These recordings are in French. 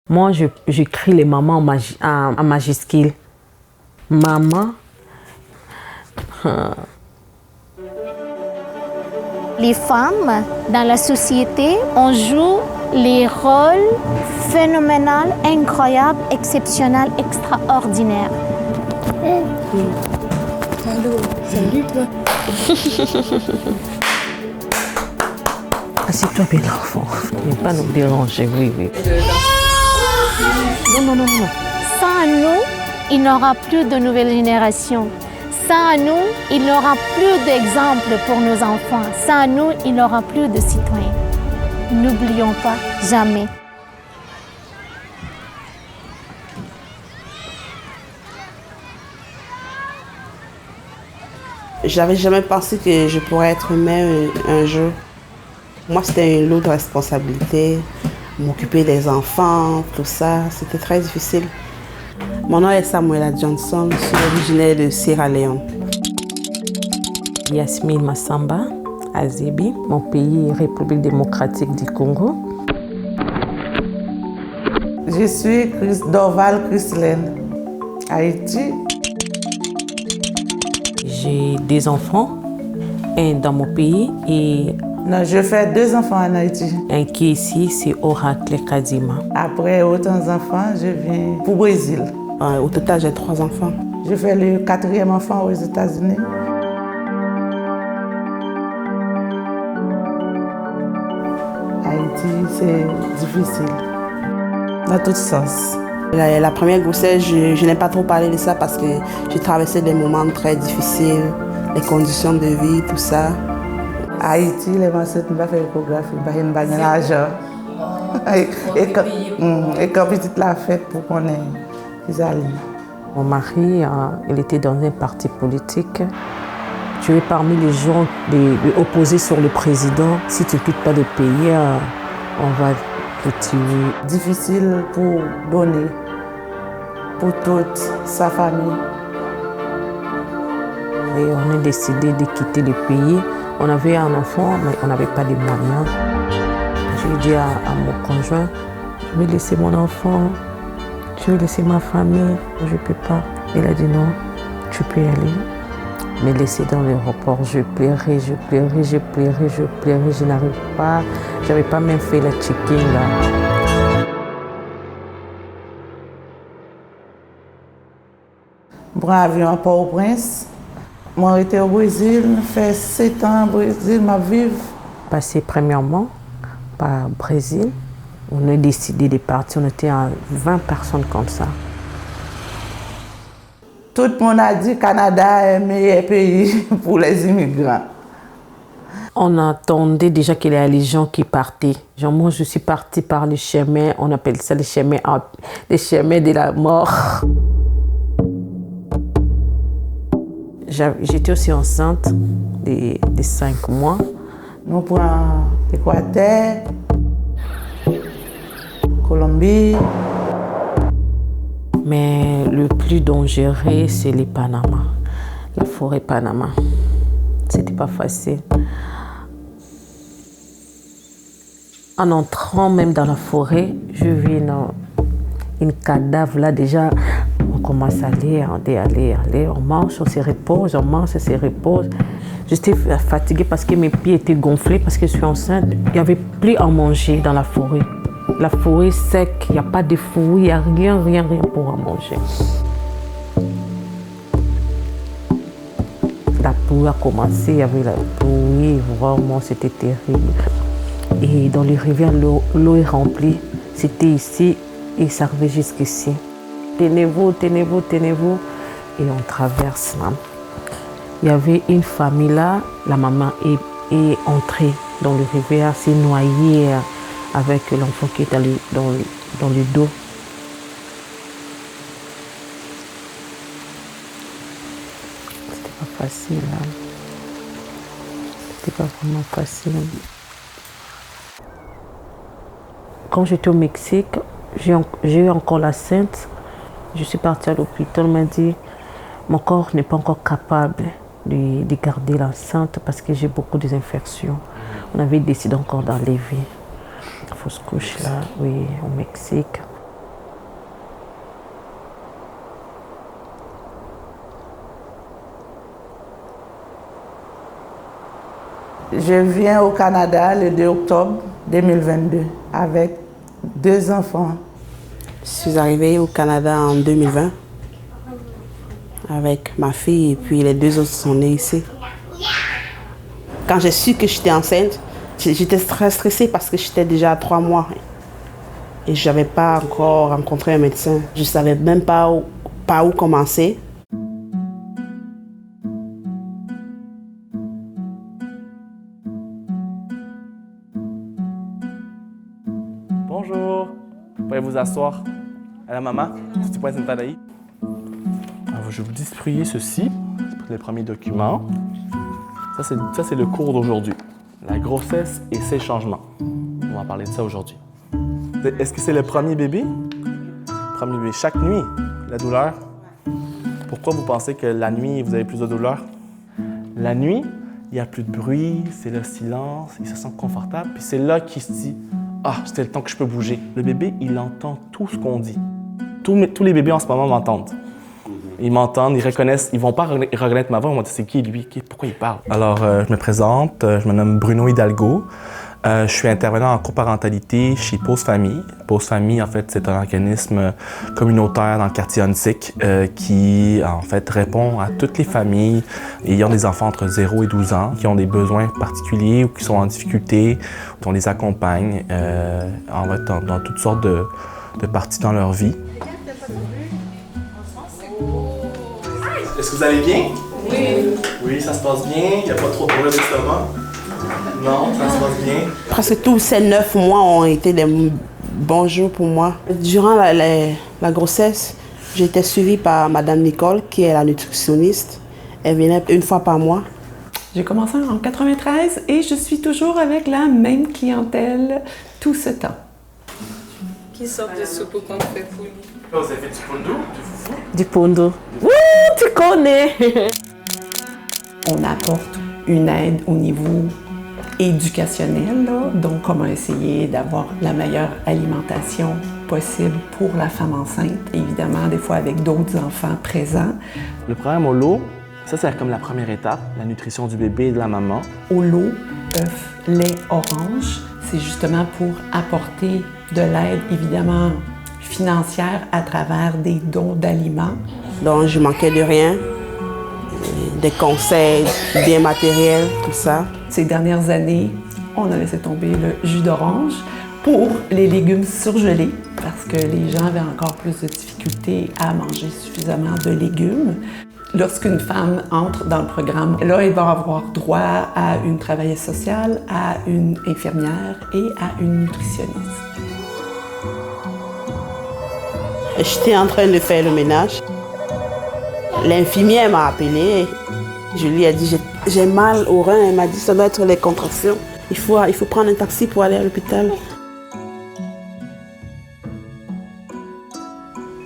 Moi, j'écris les mamans en majuscule. Maman. Les femmes dans la société, on joue les rôles phénoménaux, incroyables, exceptionnels, extraordinaires. Allô, salut toi. Assieds-toi bien, l'enfant. Ne pas nous déranger, oui. Non. Sans nous, il n'y aura plus de nouvelles générations. Sans nous, il n'y aura plus d'exemples pour nos enfants. Sans nous, il n'y aura plus de citoyens. N'oublions pas, jamais. J'avais jamais pensé que je pourrais être mère un jour. Moi, c'était une lourde responsabilité, m'occuper des enfants, tout ça, c'était très difficile. Mon nom est Samuela Johnson, je suis originaire de Sierra Leone. Yasmine Massamba, Azebi, mon pays, République démocratique du Congo. Je suis Dorval Christelaine, Haïti. J'ai des enfants, un dans mon pays et non, je fais 2 enfants en Haïti. un qui est ici, c'est Oracle Kadima. Après autant d'enfants, je viens pour le Brésil. Au total, j'ai 3 enfants. Je fais le 4e enfant aux États-Unis. Haïti, c'est difficile, dans tous sens. La première grossesse, je n'ai pas trop parlé de ça parce que j'ai traversé des moments très difficiles, les conditions de vie, tout ça. Haïti, les mensonges ne pas faire l'échographie, pas une bagne l'argent. Et quand petite la fête pour qu'on ait les alliés. Mon mari, il était dans un parti politique. Tu es parmi les gens opposés sur le président. Si tu ne quittes pas le pays, on va te tuer. Difficile pour donner, pour toute sa famille. Et on a décidé de quitter le pays. On avait un enfant, mais on n'avait pas les moyens. J'ai dit à mon conjoint, je vais laisser mon enfant, je vais laisser ma famille, je ne peux pas. Il a dit non, tu peux y aller. Me laisser dans l'aéroport, je pleurais, je n'arrive pas. Je n'avais pas même fait le check-in là. Prends avion à Port-au-Prince. Moi, j'étais au Brésil, fait 7 ans au Brésil, ma vie. Passé premièrement par Brésil, on a décidé de partir, on était à 20 personnes comme ça. Tout le monde a dit que le Canada est le meilleur pays pour les immigrants. On attendait déjà qu'il y ait les gens qui partaient. Genre, moi, je suis partie par le chemin, on appelle ça le chemin de la mort. J'étais aussi enceinte de 5 mois. Nous prenons l'Équateur, Colombie. Mais le plus dangereux, c'est les Panama, la forêt Panama. C'était pas facile. En entrant même dans la forêt, je vis une cadavre là déjà. On commence à aller, on marche, on se repose, on mange, on se repose. J'étais fatiguée parce que mes pieds étaient gonflés, parce que je suis enceinte. Il n'y avait plus à manger dans la forêt. La forêt sec, il n'y a pas de fruits, il n'y a rien pour en manger. La pluie a commencé, il y avait la pluie, vraiment c'était terrible. Et dans les rivières, l'eau est remplie. C'était ici et ça arrivait jusqu'ici. Tenez-vous. Et on traverse là. Il y avait une famille là, la maman est entrée dans le rivière, s'est noyée avec l'enfant qui est dans le dos. C'était pas facile là. C'était pas vraiment facile. Quand j'étais au Mexique, j'ai eu encore la Sainte. Je suis partie à l'hôpital, on m'a dit mon corps n'est pas encore capable de garder l'enceinte parce que j'ai beaucoup d'infections. On avait décidé encore d'enlever la fausse couche là, oui, au Mexique. Je viens au Canada le 2 octobre 2022 avec 2 enfants. Je suis arrivée au Canada en 2020 avec ma fille et puis les 2 autres sont nés ici. Quand j'ai su que j'étais enceinte, j'étais très stressée parce que j'étais déjà à 3 mois et je n'avais pas encore rencontré un médecin. Je ne savais même pas où commencer. Bonjour, vous pouvez vous asseoir. À la maman, tu peux sentar ahí. Alors, je vais vous distribuer ceci, c'est les premiers documents. Ça, c'est le cours d'aujourd'hui. La grossesse et ses changements. On va parler de ça aujourd'hui. Est-ce que c'est le premier bébé? Premier bébé. Chaque nuit, la douleur. Pourquoi vous pensez que la nuit, vous avez plus de douleur? La nuit, il n'y a plus de bruit, c'est le silence, il se sent confortable. Puis c'est là qu'il se dit « Ah, c'est le temps que je peux bouger ». Le bébé, il entend tout ce qu'on dit. Tous les bébés en ce moment m'entendent. Ils m'entendent, ils reconnaissent, ils vont pas reconnaître ma voix, ils vont dire c'est qui lui, pourquoi il parle. Alors, je me présente, je me nomme Bruno Hidalgo. Je suis intervenant en coparentalité chez Pause Famille. Pause Famille, en fait, c'est un organisme communautaire dans le quartier Huntsic qui, en fait, répond à toutes les familles ayant des enfants entre 0 et 12 ans qui ont des besoins particuliers ou qui sont en difficulté. On les accompagne en fait, dans toutes sortes de parties dans leur vie. Est-ce que vous allez bien? Oui. Oui, ça se passe bien? Il n'y a pas trop de problèmes d'estomac? Non, ça se passe bien. Presque tous ces 9 mois ont été des bons jours pour moi. Durant la grossesse, j'étais suivie par Madame Nicole, qui est la nutritionniste. Elle venait 1 fois par mois. J'ai commencé en 93 et je suis toujours avec la même clientèle tout ce temps. Qui sort de soupe au confit pouli? Vous avez fait du pondo? Du pondo. Wouh, tu connais! On apporte une aide au niveau éducationnel, là, donc comment essayer d'avoir la meilleure alimentation possible pour la femme enceinte, évidemment des fois avec d'autres enfants présents. Le programme Holo, ça c'est comme la première étape, la nutrition du bébé et de la maman. Holo, œuf, lait, orange, c'est justement pour apporter de l'aide, évidemment, financière à travers des dons d'aliments. Donc, je manquais de rien. Des conseils, bien matériels, tout ça. Ces dernières années, on a laissé tomber le jus d'orange pour les légumes surgelés parce que les gens avaient encore plus de difficultés à manger suffisamment de légumes. Lorsqu'une femme entre dans le programme, là, elle va avoir droit à une travailleuse sociale, à une infirmière et à une nutritionniste. J'étais en train de faire le ménage. L'infirmière m'a appelée. Je lui ai dit, j'ai mal au rein. Elle m'a dit, ça doit être les contractions. Il faut prendre un taxi pour aller à l'hôpital.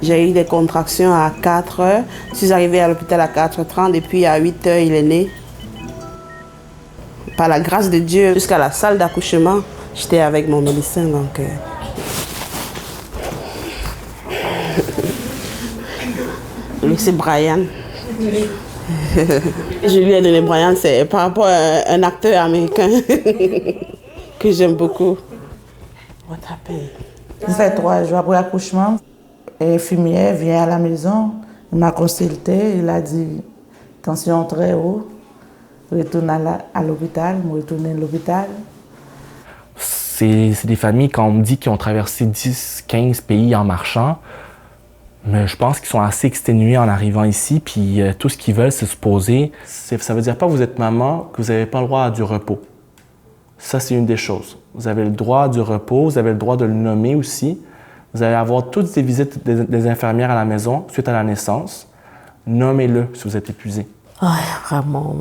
J'ai eu des contractions à 4 heures. Je suis arrivée à l'hôpital à 4h30 et puis à 8 heures, il est né. Par la grâce de Dieu, jusqu'à la salle d'accouchement, j'étais avec mon médecin. Donc, lui, c'est Brian. Je lui ai donné Brian, c'est par rapport à un acteur américain que j'aime beaucoup. Ça fait 3 jours après l'accouchement. L'infirmière vient à la maison, il m'a consulté, il a dit tension très haut, retourne à l'hôpital, je retourne à l'hôpital. C'est des familles, quand on me dit qu'ils ont traversé 10-15 pays en marchant, mais je pense qu'ils sont assez exténués en arrivant ici, puis tout ce qu'ils veulent, c'est se poser. Ça veut dire pas que vous êtes maman, que vous n'avez pas le droit à du repos. Ça, c'est une des choses. Vous avez le droit à du repos, vous avez le droit de le nommer aussi. Vous allez avoir toutes les visites des infirmières à la maison suite à la naissance. Nommez-le si vous êtes épuisé. Vraiment,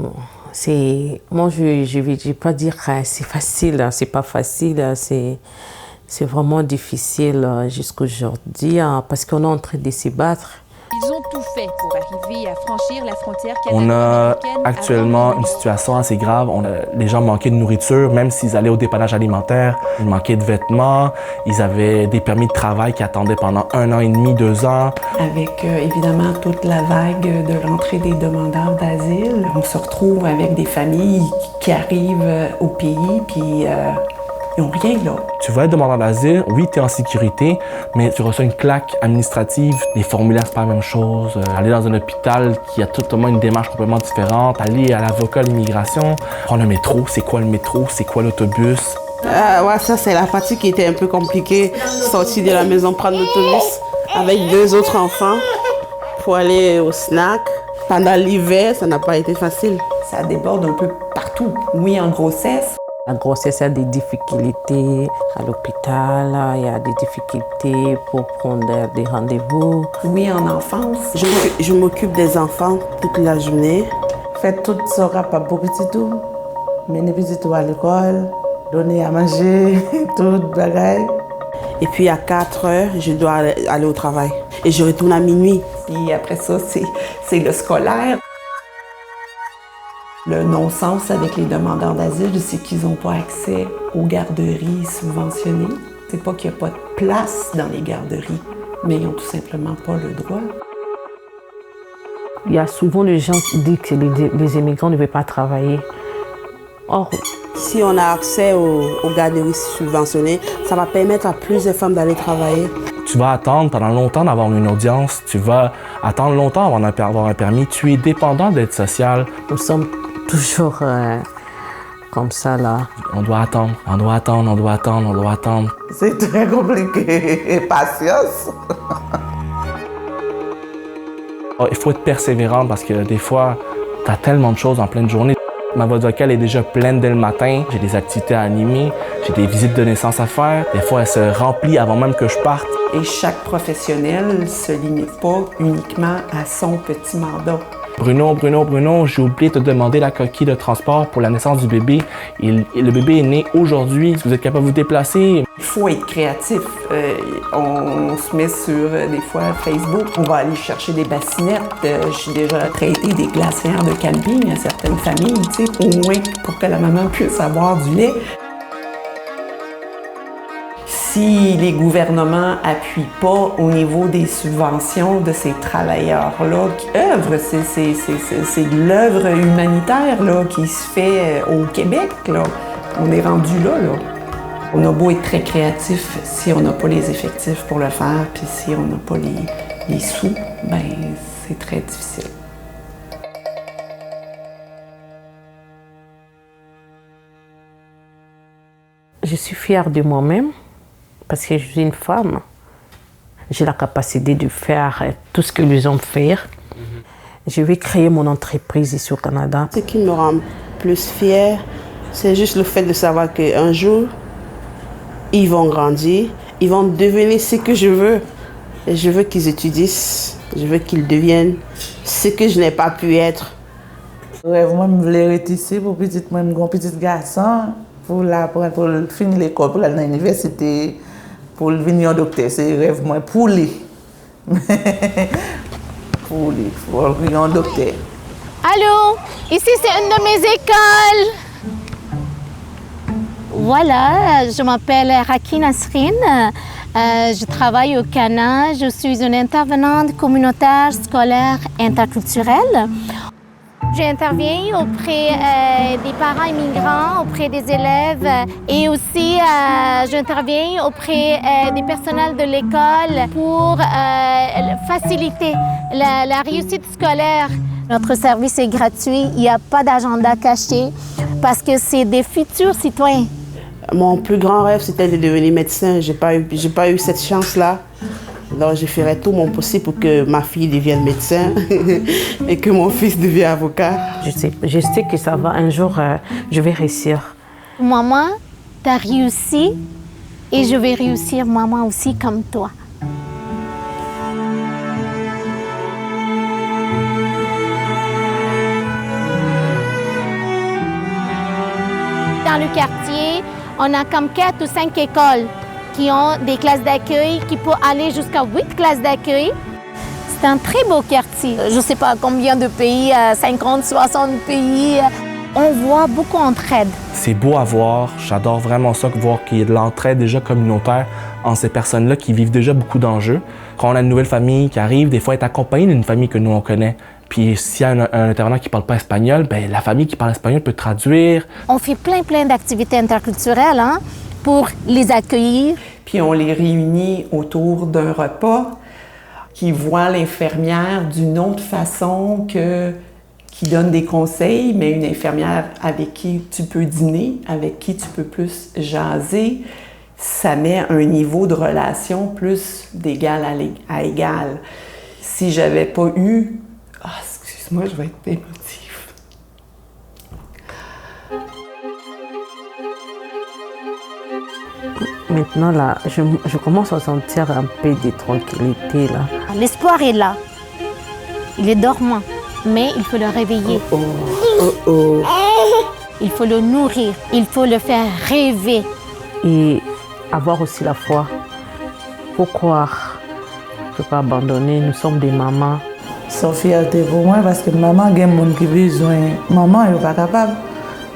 moi, je vais pas dire que c'est facile, c'est pas facile, c'est vraiment difficile jusqu'aujourd'hui parce qu'on est en train de se battre. Ils ont tout fait pour arriver arrivé à franchir la frontière On a canadienne-américaine actuellement avant une situation assez grave. Les gens manquaient de nourriture, même s'ils allaient au dépannage alimentaire. Ils manquaient de vêtements. Ils avaient des permis de travail qui attendaient pendant 1 an et demi, 2 ans. Avec évidemment toute la vague de l'entrée des demandeurs d'asile, on se retrouve avec des familles qui arrivent au pays, puis ils n'ont rien là. Tu vas être demandeur d'asile, oui, tu es en sécurité, mais tu reçois une claque administrative. Les formulaires, c'est pas la même chose. Aller dans un hôpital qui a totalement une démarche complètement différente. Aller à l'avocat à l'immigration. Prendre le métro, c'est quoi le métro? C'est quoi l'autobus? Ouais, ça, c'est la partie qui était un peu compliquée. Sortir de la maison, prendre l'autobus avec 2 autres enfants pour aller au snack. Pendant l'hiver, ça n'a pas été facile. Ça déborde un peu partout. Oui, en grossesse. La grossesse, il y a des difficultés à l'hôpital, il y a des difficultés pour prendre des rendez-vous. Oui, en enfance. Je m'occupe des enfants toute la journée. Fait tout ce capable pour petit tout. Mener petit tout à l'école, donner à manger, tout bagaille. Et puis à 4 heures, je dois aller au travail. Et je retourne à minuit. Puis après ça, c'est le scolaire. Le non-sens avec les demandeurs d'asile, c'est qu'ils n'ont pas accès aux garderies subventionnées. C'est pas qu'il n'y a pas de place dans les garderies, mais ils n'ont tout simplement pas le droit. Il y a souvent des gens qui disent que les immigrants ne veulent pas travailler. Or, si on a accès aux garderies subventionnées, ça va permettre à plus de femmes d'aller travailler. Tu vas attendre pendant longtemps d'avoir une audience. Tu vas attendre longtemps avant d'avoir un permis. Tu es dépendant d'aide sociale. Nous sommes toujours comme ça, là. On doit attendre, on doit attendre, on doit attendre, on doit attendre. C'est très compliqué. Patience. Il faut être persévérant parce que des fois, tu as tellement de choses en pleine journée. Ma boîte vocale est déjà pleine dès le matin. J'ai des activités à animer, j'ai des visites de naissance à faire. Des fois, elle se remplit avant même que je parte. Et chaque professionnel ne se limite pas uniquement à son petit mandat. Bruno, j'ai oublié de te demander la coquille de transport pour la naissance du bébé. Et le bébé est né aujourd'hui. Est-ce que vous êtes capable de vous déplacer? Il faut être créatif. On se met sur, des fois, Facebook. On va aller chercher des bassinettes. J'ai déjà prêté des glacières de camping à certaines familles, tu sais, au moins pour que la maman puisse avoir du lait. Si les gouvernements n'appuient pas au niveau des subventions de ces travailleurs-là qui œuvrent, c'est de l'œuvre humanitaire là, qui se fait au Québec. Là. On est rendu là. On a beau être très créatif, si on n'a pas les effectifs pour le faire, puis si on n'a pas les sous, ben c'est très difficile. Je suis fière de moi-même. Parce que je suis une femme, j'ai la capacité de faire tout ce que les hommes font. Je vais créer mon entreprise ici au Canada. Ce qui me rend plus fière, c'est juste le fait de savoir qu'un jour, ils vont grandir, ils vont devenir ce que je veux. Et je veux qu'ils étudient, je veux qu'ils deviennent ce que je n'ai pas pu être. Moi, je voulais être ici pour mon petit garçon, pour finir l'école, pour aller à l'université. Pour venir docteur, c'est rêve moi pour lui. Pour venir docteur. Allô, ici c'est une de mes écoles. Voilà, je m'appelle Raki Nasrin. Je travaille au Canada. Je suis une intervenante communautaire scolaire interculturelle. J'interviens auprès des parents immigrants, auprès des élèves et aussi j'interviens auprès des personnels de l'école pour faciliter la réussite scolaire. Notre service est gratuit, il n'y a pas d'agenda caché parce que c'est des futurs citoyens. Mon plus grand rêve, c'était de devenir médecin. J'ai pas eu cette chance-là. Alors, je ferai tout mon possible pour que ma fille devienne médecin et que mon fils devienne avocat. Je sais que ça va, un jour, je vais réussir. Maman, tu as réussi et je vais réussir, maman aussi, comme toi. Dans le quartier, on a comme 4 ou 5 écoles qui ont des classes d'accueil, qui peuvent aller jusqu'à 8 classes d'accueil. C'est un très beau quartier. Je ne sais pas combien de pays, 50, 60 pays. On voit beaucoup d'entraide. C'est beau à voir. J'adore vraiment ça, voir qu'il y a de l'entraide déjà communautaire entre ces personnes-là qui vivent déjà beaucoup d'enjeux. Quand on a une nouvelle famille qui arrive, des fois, être accompagnée d'une famille que nous, on connaît. Puis s'il y a un intervenant qui ne parle pas espagnol, bien, la famille qui parle espagnol peut traduire. On fait plein d'activités interculturelles pour les accueillir. Puis on les réunit autour d'un repas qui voit l'infirmière d'une autre façon qui donne des conseils, mais une infirmière avec qui tu peux dîner, avec qui tu peux plus jaser. Ça met un niveau de relation plus d'égal à égal. Si j'avais pas eu... Ah, excuse-moi, je vais être émotive. Maintenant, là, je commence à sentir un peu de tranquillité, là. L'espoir est là. Il est dormant, mais il faut le réveiller. Il faut le nourrir, il faut le faire rêver. Et avoir aussi la foi. Faut croire. Il ne faut pas abandonner. Nous sommes des mamans. C'est fierté pour moi parce que maman a des gens qui ont besoin. Maman n'est pas capable.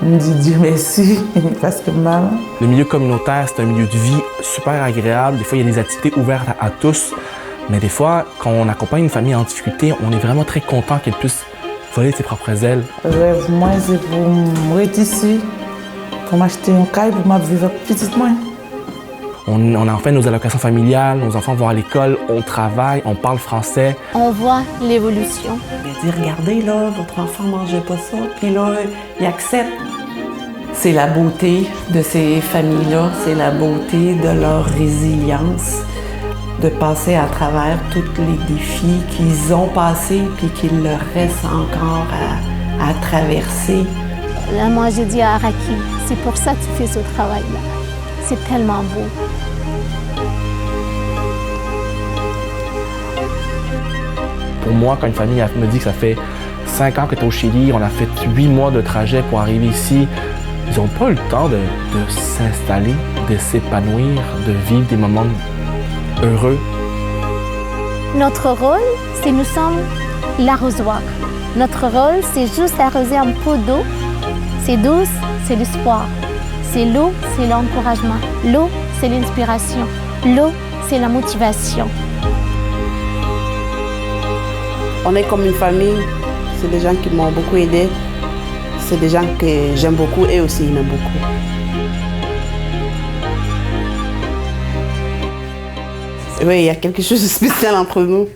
On dit Dieu merci parce que maman. Le milieu communautaire, c'est un milieu de vie super agréable. Des fois, il y a des activités ouvertes à tous. Mais des fois, quand on accompagne une famille en difficulté, on est vraiment très content qu'elle puisse voler de ses propres ailes. Le rêve, moi, c'est pour me rester ici, pour m'acheter un caille, pour me vivre petite moi. On a fait nos allocations familiales, nos enfants vont à l'école, on travaille, on parle français. On voit l'évolution. Il dit, regardez là, votre enfant ne mangeait pas ça, puis là, il accepte. C'est la beauté de ces familles-là, c'est la beauté de leur résilience, de passer à travers tous les défis qu'ils ont passés puis qu'il leur reste encore à traverser. Là, moi, j'ai dit à Araki, c'est pour ça que tu fais ce travail-là. C'est tellement beau. Pour moi, quand une famille me dit que ça fait 5 ans que tu es au Chili, on a fait 8 mois de trajet pour arriver ici, ils n'ont pas eu le temps de s'installer, de s'épanouir, de vivre des moments heureux. Notre rôle, c'est nous sommes l'arrosoir. Notre rôle, c'est juste arroser un peu d'eau. C'est douce, c'est l'espoir. C'est l'eau, c'est l'encouragement. L'eau, c'est l'inspiration. L'eau, c'est la motivation. On est comme une famille. C'est des gens qui m'ont beaucoup aidé. C'est des gens que j'aime beaucoup et aussi ils m'aiment beaucoup. Oui, il y a quelque chose de spécial entre nous.